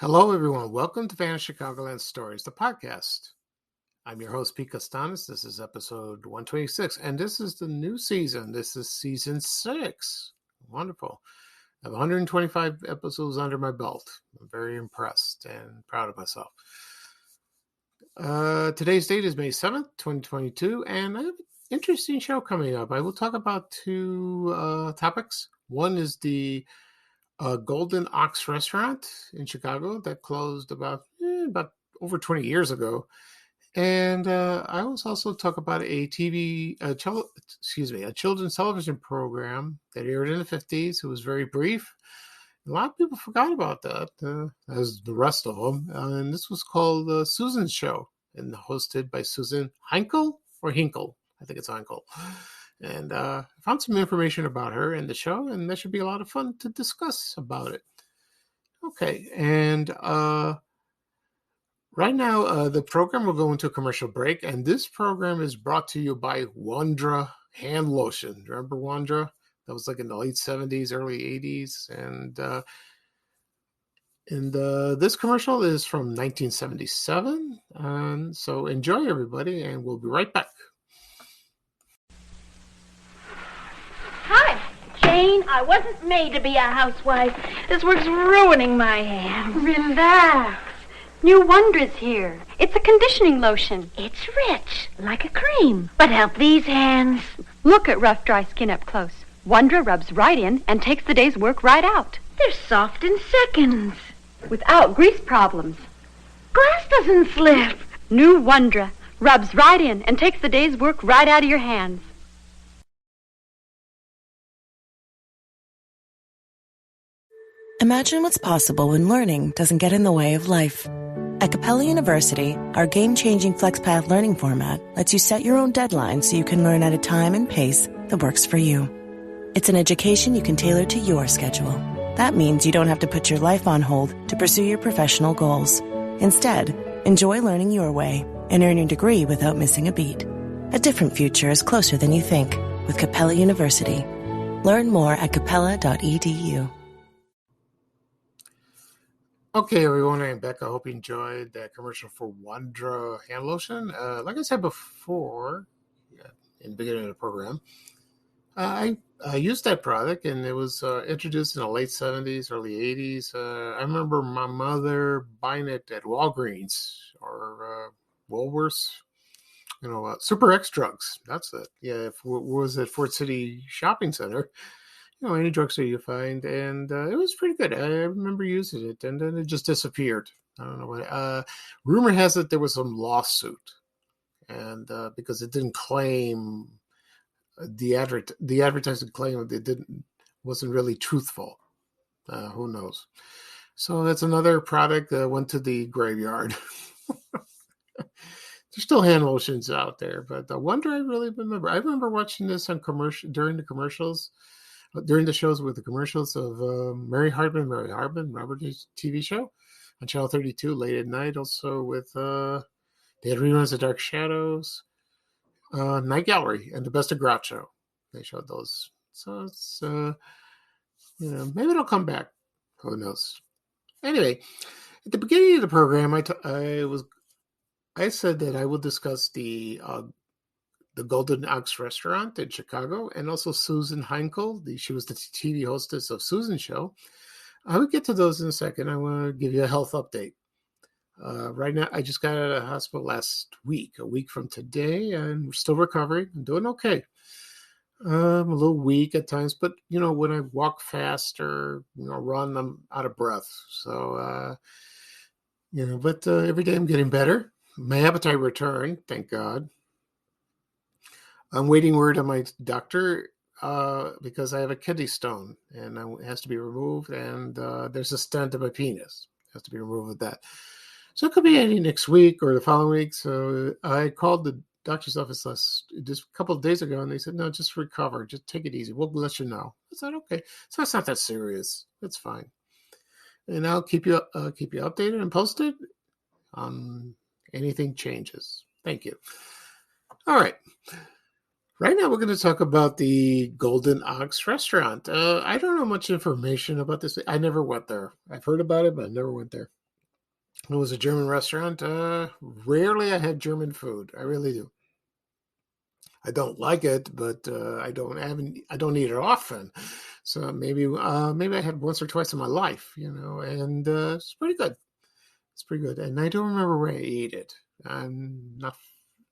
Hello, everyone. Welcome to Vanished Chicagoland Stories, the podcast. I'm your host, Pete Costanis. This is episode 126, and this is the new season. This is season 6. Wonderful. I have 125 episodes under my belt. I'm very impressed and proud of myself. Today's date is May 7th, 2022, and I have an interesting show coming up. I will talk about two topics. One is the Golden Ox restaurant in Chicago that closed about over 20 years ago. And I will also talk about a children's television program that aired in the 50s. It was very brief. A lot of people forgot about that, as the rest of them. And this was called Susan's Show, and hosted by Susan Heinkel or Hinkle. I think it's Heinkel. And I found some information about her in the show, and that should be a lot of fun to discuss about it. Okay, and right now the program will go into a commercial break, and this program is brought to you by Wondra Hand Lotion. Remember Wondra? That was like in the late 70s, early 80s, and this commercial is from 1977, and so enjoy, everybody, and we'll be right back. Hi, Jane. I wasn't made to be a housewife. This work's ruining my hands. Relax. New Wondra's here. It's a conditioning lotion. It's rich, like a cream. But help these hands. Look at rough, dry skin up close. Wondra rubs right in and takes the day's work right out. They're soft in seconds. Without grease problems. Glass doesn't slip. New Wondra rubs right in and takes the day's work right out of your hands. Imagine what's possible when learning doesn't get in the way of life. At Capella University, our game-changing FlexPath learning format lets you set your own deadlines so you can learn at a time and pace that works for you. It's an education you can tailor to your schedule. That means you don't have to put your life on hold to pursue your professional goals. Instead, enjoy learning your way and earn your degree without missing a beat. A different future is closer than you think with Capella University. Learn more at capella.edu. Okay, everyone, I'm back. I hope you enjoyed that commercial for Wondra hand lotion. Like I said before, in the beginning of the program, I used that product, and it was introduced in the late 70s, early 80s. I remember my mother buying it at Walgreens or Woolworths, Super X Drugs. That's it. Yeah, it was at Fort City Shopping Center. Any drugstore you find, and it was pretty good. I remember using it, and then it just disappeared. I don't know what. Rumor has it there was some lawsuit, and because it didn't claim the advertising claim it wasn't really truthful. Who knows? So that's another product that went to the graveyard. There's still hand lotions out there, but the Wonder I really remember. I remember watching this on during the shows with the commercials of Mary Hardman, Robert's TV show on Channel 32 late at night. Also with they had reruns of Dark Shadows, Night Gallery, and The Best of Groucho. They showed those. So it's, maybe it'll come back. Who knows? Anyway, at the beginning of the program, I said that I will discuss the Golden Ox restaurant in Chicago, and also Susan Heinkel. She was the TV hostess of Susan's Show. I will get to those in a second. I want to give you a health update. Right now, I just got out of the hospital last week, a week from today, and we're still recovering. I'm doing okay. I'm a little weak at times, but, when I walk fast or, run, I'm out of breath. So, but every day I'm getting better. My appetite returned, thank God. I'm waiting word on my doctor because I have a kidney stone, and it has to be removed, and there's a stent in my penis. It has to be removed with that. So it could be any next week or the following week. So I called the doctor's office just a couple of days ago, and they said, no, just recover. Just take it easy. We'll let you know. I said, okay. So it's not that serious. It's fine. And I'll keep you updated and posted on anything changes. Thank you. All right. Right now, we're going to talk about the Golden Ox restaurant. I don't know much information about this. I never went there. I've heard about it, but I never went there. It was a German restaurant. Rarely I had German food. I really do. I don't like it, but I don't eat it often. So maybe I had once or twice in my life, and it's pretty good. It's pretty good. And I don't remember where I ate it. I'm not.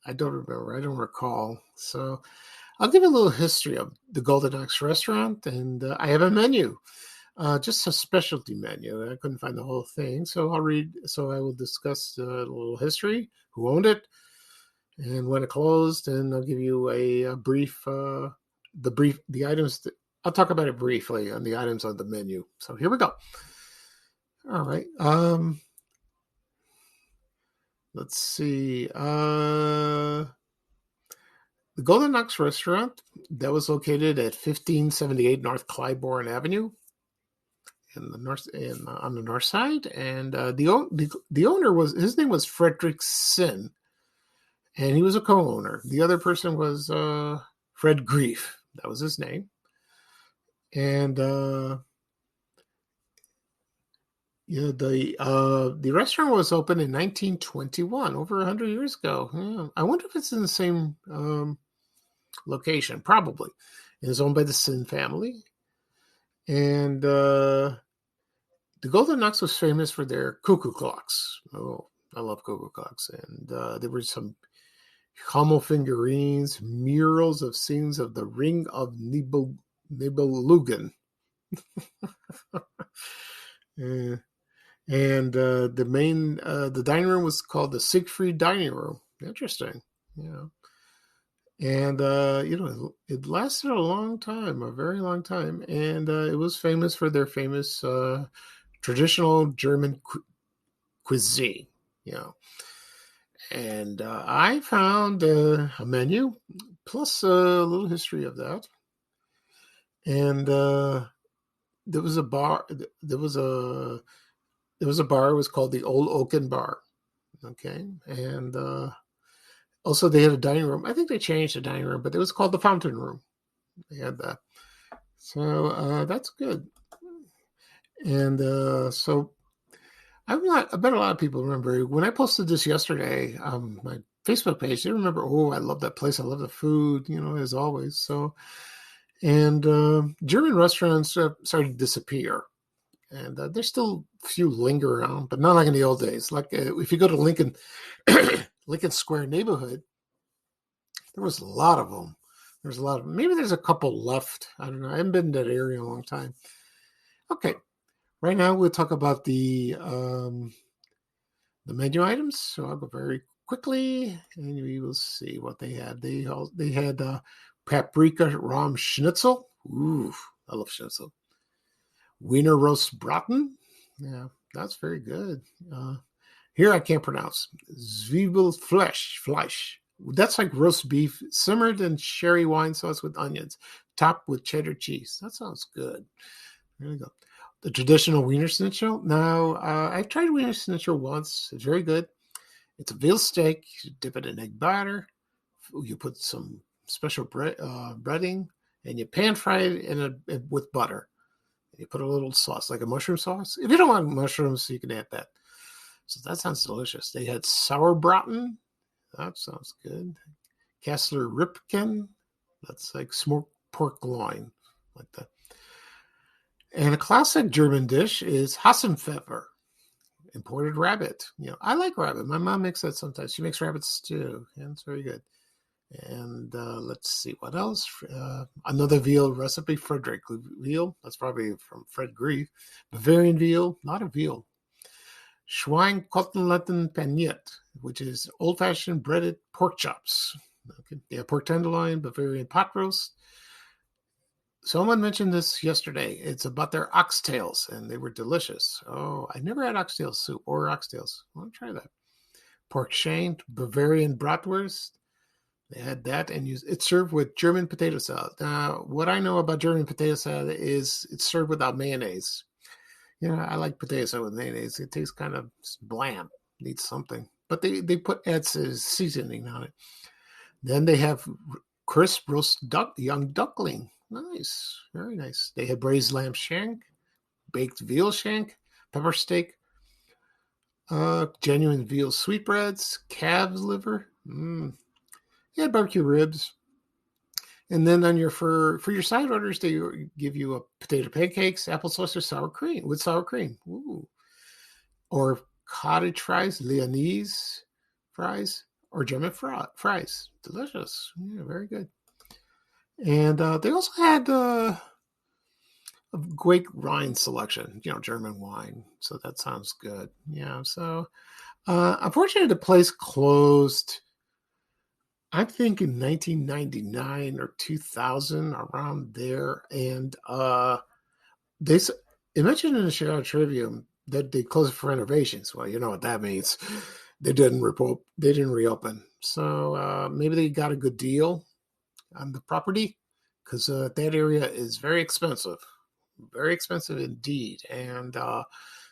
I don't remember. I don't recall. So I'll give you a little history of the Golden Ox restaurant, and I have a menu. Just a specialty menu. I couldn't find the whole thing, so I'll read. So I will discuss a little history, who owned it, and when it closed, and I'll give you a brief, the items. I'll talk about it briefly on the items on the menu. So here we go. All right. Let's see. The Golden Ox Restaurant that was located at 1578 North Clybourne Avenue in the north, on the north side, and the owner was his name was Frederick Sin, and he was a co-owner. The other person was Fred Grief. That was his name, and the restaurant was opened in 1921, over 100 years ago. Yeah. I wonder if it's in the same location. Probably. It is owned by the Sin family, and the Golden Ox was famous for their cuckoo clocks. Oh, I love cuckoo clocks. And there were some Hummel figurines, murals of scenes of the Ring of Nibelungen. And the dining room was called the Siegfried Dining Room. Interesting. Yeah. And, it lasted a long time, a very long time. And it was famous for their famous traditional German cuisine, And I found a menu plus a little history of that. And there was a bar. There was a bar. It was called the Old Oaken Bar. Okay, and also they had a dining room. I think they changed the dining room, but it was called the Fountain Room. They had that. So that's good. And so I bet a lot of people remember when I posted this yesterday on my Facebook page. They remember, oh, I love that place. I love the food, as always. So, and German restaurants started to disappear. And there's still a few linger around, but not like in the old days. Like if you go to Lincoln Square neighborhood, there was a lot of them. There's a lot of them. Maybe there's a couple left. I don't know. I haven't been in that area in a long time. Okay. Right now, we'll talk about the menu items. So I'll go very quickly, and we will see what they had. They had paprika Rahm Schnitzel. Ooh, I love schnitzel. Wiener roast braten. Yeah, that's very good. Here I can't pronounce. Zwiebelfleisch. That's like roast beef simmered in sherry wine sauce with onions, topped with cheddar cheese. That sounds good. There you go. The traditional Wiener Schnitzel. Now, I've tried Wiener Schnitzel once. It's very good. It's a veal steak. You dip it in egg batter. You put some special breading, and you pan fry it with butter. You put a little sauce, like a mushroom sauce. If you don't want mushrooms, you can add that. So that sounds delicious. They had sauerbraten. That sounds good. Kassler Rippchen. That's like smoked pork loin, like that. And a classic German dish is Hassenpfeffer, imported rabbit. I like rabbit. My mom makes that sometimes. She makes rabbit stew, and it's very good. And let's see what else. Another veal recipe, Frederick veal. That's probably from Fred Grief. Bavarian veal, not a veal. Schweinkoteletten paniert, which is old-fashioned breaded pork chops. Okay. Yeah, pork tenderloin, Bavarian pot roast. Someone mentioned this yesterday. It's about their oxtails, and they were delicious. Oh, I never had oxtail soup or oxtails. I want to try that. Pork shank, Bavarian bratwurst. They had that, and it's served with German potato salad. Now, what I know about German potato salad is it's served without mayonnaise. I like potato salad with mayonnaise. It tastes kind of bland. Needs something. But they add seasoning on it. Then they have crisp roast young duckling. Nice. Very nice. They had braised lamb shank, baked veal shank, pepper steak, Genuine veal sweetbreads, calves liver, yeah, barbecue ribs. And then on your for your side orders, they give you a potato pancakes, applesauce, or sour cream with sour cream. Ooh. Or cottage fries, Leonese fries, or German fries. Delicious. Yeah, very good. And they also had a great wine selection, German wine. So that sounds good. Yeah. So unfortunately, the place closed, I think, in 1999 or 2000, around there. And they mentioned in the Chicago Tribune that they closed it for renovations. Well, you know what that means. They didn't report. They didn't reopen. So maybe they got a good deal on the property, because that area is very expensive indeed, and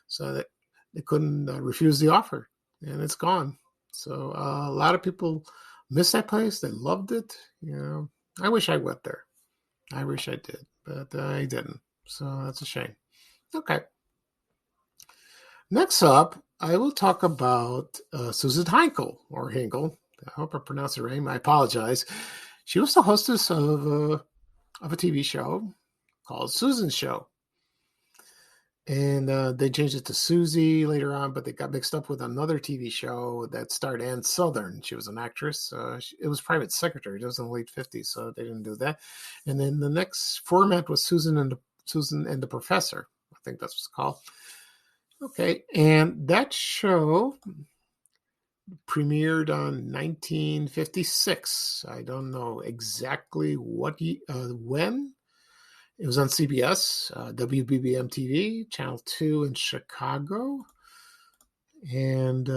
so they couldn't refuse the offer, and it's gone. So a lot of people miss that place. They loved it. I wish I went there. I wish I did, but I didn't. So that's a shame. Okay. Next up, I will talk about Susan Heinkel, or Hinkle. I hope I pronounced it right. I apologize. She was the hostess of a TV show called Susan's Show. And they changed it to Susie later on, but they got mixed up with another TV show that starred Ann Southern. She was an actress. It was Private Secretary. It was in the late 50s, so they didn't do that. And then the next format was Susan and the Professor. I think that's what it's called. Okay, and that show premiered on 1956. I don't know exactly when. It was on CBS, WBBM TV, Channel 2 in Chicago. And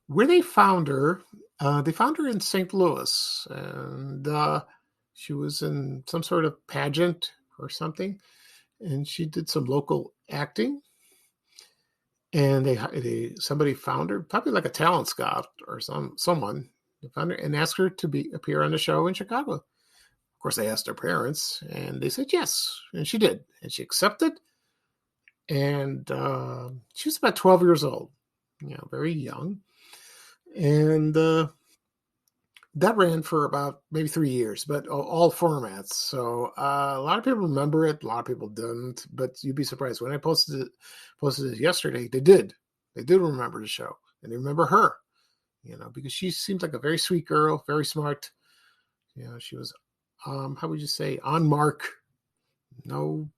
where they found her in St. Louis. And she was in some sort of pageant or something. And she did some local acting. And somebody found her, probably like a talent scout or someone. They found her and asked her to appear on the show in Chicago. Of course, they asked her parents, and they said yes, and she did, and she accepted. And she was about 12 years old, very young, and that ran for about maybe 3 years, but all formats. So a lot of people remember it, a lot of people didn't. But you'd be surprised when I posted it yesterday. They did remember the show, and they remember her, because she seemed like a very sweet girl, very smart. She was, how would you say, on mark. No,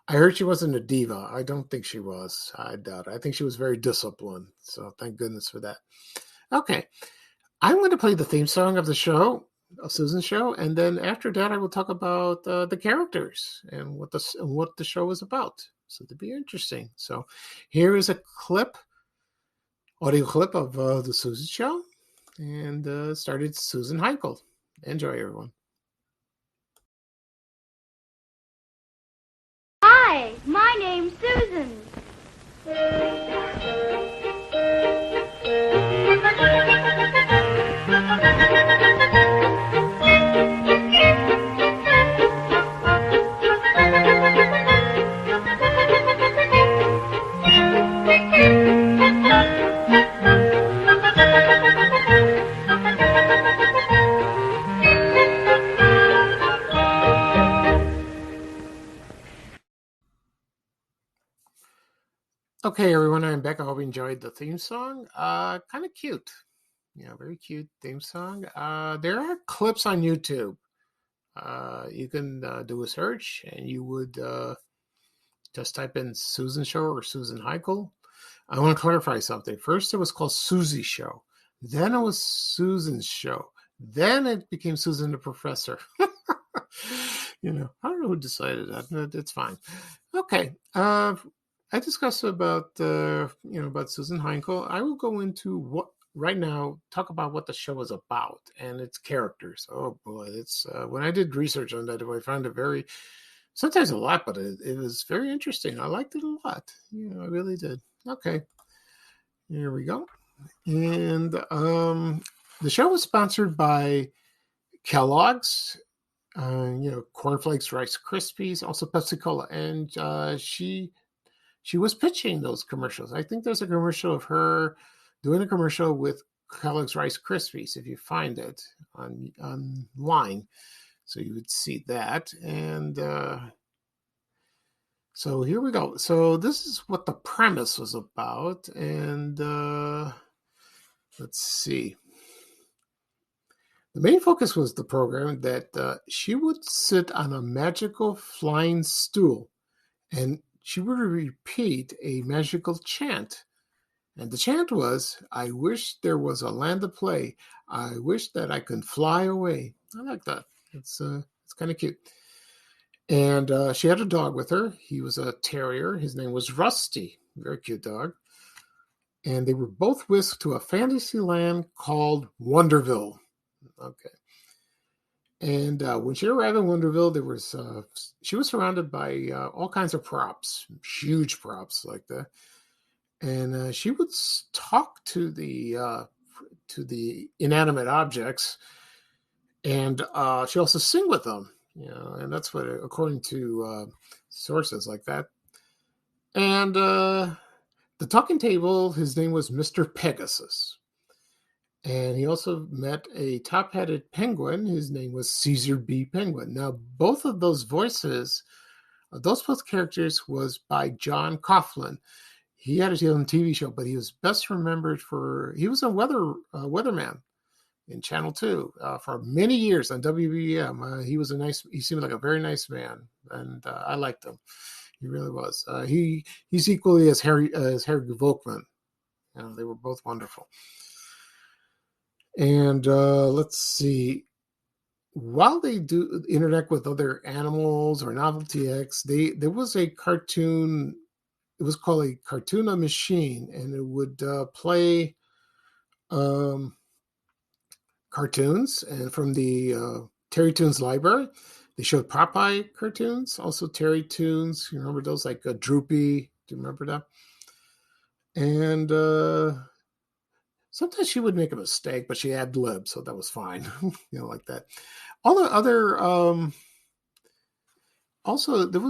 I heard she wasn't a diva. I don't think she was. I doubt it. I think she was very disciplined. So thank goodness for that. Okay. I'm going to play the theme song of the show, of Susan's show. And then after that, I will talk about the characters and what the show is about. So it'll be interesting. So here is a audio clip of the Susan show. And started Susan Heinkel. Enjoy, everyone. Hi, my name's Susan. Okay, everyone, I'm back. I hope you enjoyed the theme song. Kind of cute. Very cute theme song. There are clips on YouTube. You can do a search, and you would just type in Susan Show or Susan Heinkel. I want to clarify something. First, it was called Susie Show. Then it was Susan's Show. Then it became Susan the Professor. I don't know who decided that. It's fine. Okay. I discussed about Susan Heinkel. I will go into talk about what the show is about and its characters. Oh boy, it's when I did research on that, I found it sometimes a lot, but it was very interesting. I liked it a lot. I really did. Okay, here we go. And the show was sponsored by Kellogg's, Cornflakes, Rice Krispies, also Pepsi Cola, and she she was pitching those commercials. I think there's a commercial of her doing a commercial with Kellogg's Rice Krispies, if you find it online. So you would see that. And so here we go. So this is what the premise was about. And let's see. The main focus was the program that she would sit on a magical flying stool and she would repeat a magical chant. And the chant was, I wish there was a land to play. I wish that I could fly away. I like that. It's kind of cute. And she had a dog with her. He was a terrier. His name was Rusty. Very cute dog. And they were both whisked to a fantasy land called Wonderville. Okay. And when she arrived in Wonderville, she was surrounded by all kinds of props, huge props like that. And she would talk to the inanimate objects, and she also sing with them. And that's what, according to sources like that. And the talking table, his name was Mr. Pegasus. And he also met a top-hatted penguin. His name was Caesar B. Penguin. Now, both of those voices, those both characters was by John Coughlin. He had his own TV show, but he was best remembered he was a weatherman in Channel 2 for many years on WBM. He seemed like a very nice man, and I liked him. He really was. He's equally as Harry Volkman. They were both wonderful. And let's see. While they do interact with other animals or Novelty X, there was a cartoon. It was called a Cartoona Machine, and it would play cartoons. And from the Terry Toons library, they showed Popeye cartoons, also Terry Toons. You remember those, like Droopy? Do you remember that? And sometimes she would make a mistake, but she ad-libbed, so that was fine. Like that. All the other also there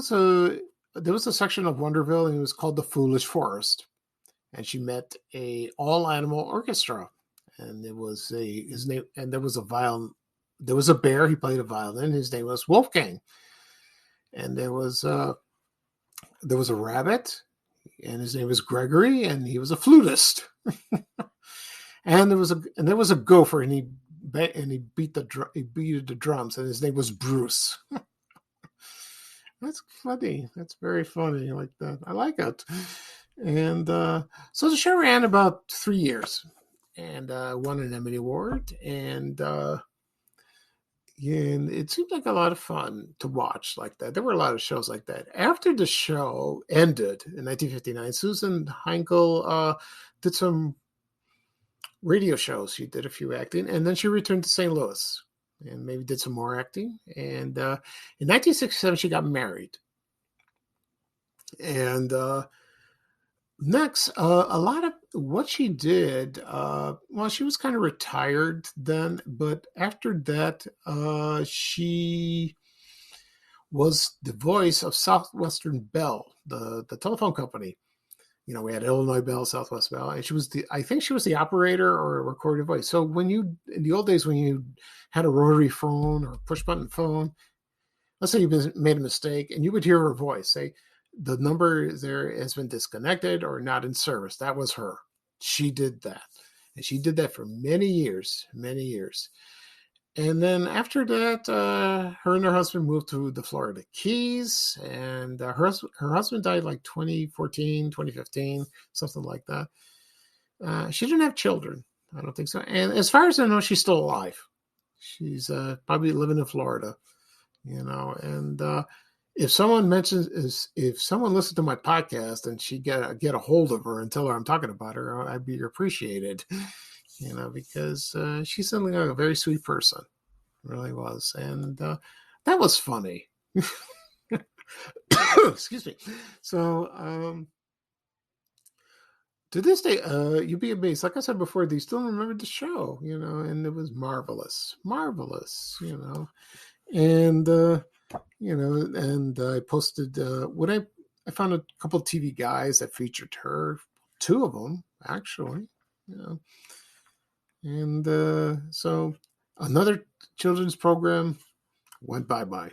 was a section of Wonderville, and it was called the Foolish Forest, and she met a all animal orchestra, and there was a bear. He played a violin. His name was Wolfgang, and there was a rabbit, and his name was Gregory, and he was a flutist. And there was a gopher, and he beat the drums, and his name was Bruce. That's funny. That's very funny. Like that. I like it. And so the show ran about 3 years, and won an Emmy Award, and it seemed like a lot of fun to watch like that. There were a lot of shows like that. After the show ended in 1959, Susan Heinkel did some radio shows. She did a few acting, and then she returned to St. Louis and maybe did some more acting. And in 1967, she got married. And next, a lot of what she did, she was kind of retired then, but after that, she was the voice of Southwestern Bell, the telephone company. We had Illinois Bell, Southwest Bell, and I think she was the operator or a recorded voice. So in the old days, when you had a rotary phone or push button phone, let's say you made a mistake, and you would hear her voice say, the number there has been disconnected or not in service. That was her. She did that. And she did that for many years. And then after that, her and her husband moved to the Florida Keys, and her husband died like 2014, 2015, something like that. She didn't have children. I don't think so. And as far as I know, she's still alive. She's probably living in Florida, and if someone listens to my podcast and she get a hold of her and tell her I'm talking about her, I'd be appreciated, because she seemed like a very sweet person, really was, and that was funny. Excuse me. So to this day, you'd be amazed. Like I said before, they still remember the show, and it was marvelous, and. And I posted when I found a couple of TV guys that featured her, two of them actually. You know, and so another children's program went bye bye.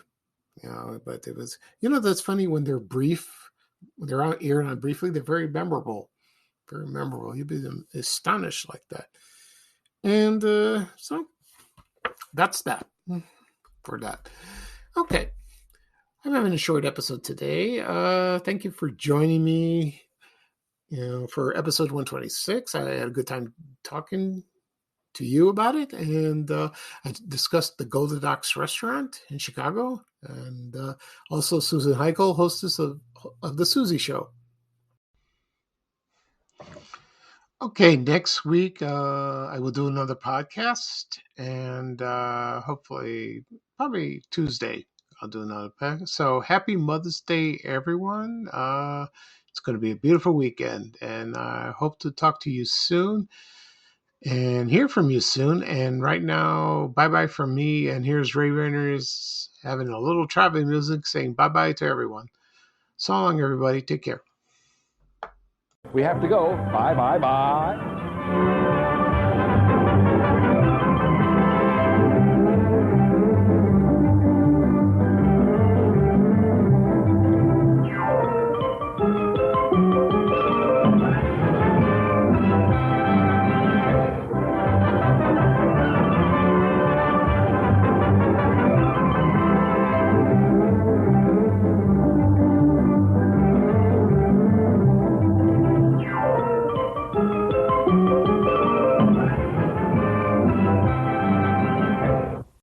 You know, but it was, that's funny when they're brief, when they're out airing on briefly, they're very memorable, very memorable. You'd be astonished like that. And so that's that for that. Okay, I'm having a short episode today. Thank you for joining me. For episode 126, I had a good time talking to you about it, and I discussed the Golden Docks restaurant in Chicago, and also Susan Heinkel, hostess of the Susie Show. Okay, next week I will do another podcast, and hopefully, probably Tuesday, I'll do another podcast. So happy Mother's Day, everyone! It's going to be a beautiful weekend, and I hope to talk to you soon and hear from you soon. And right now, bye bye from me. And here's Ray Rayners having a little traveling music saying bye bye to everyone. So long, everybody. Take care. We have to go. Bye, bye, bye.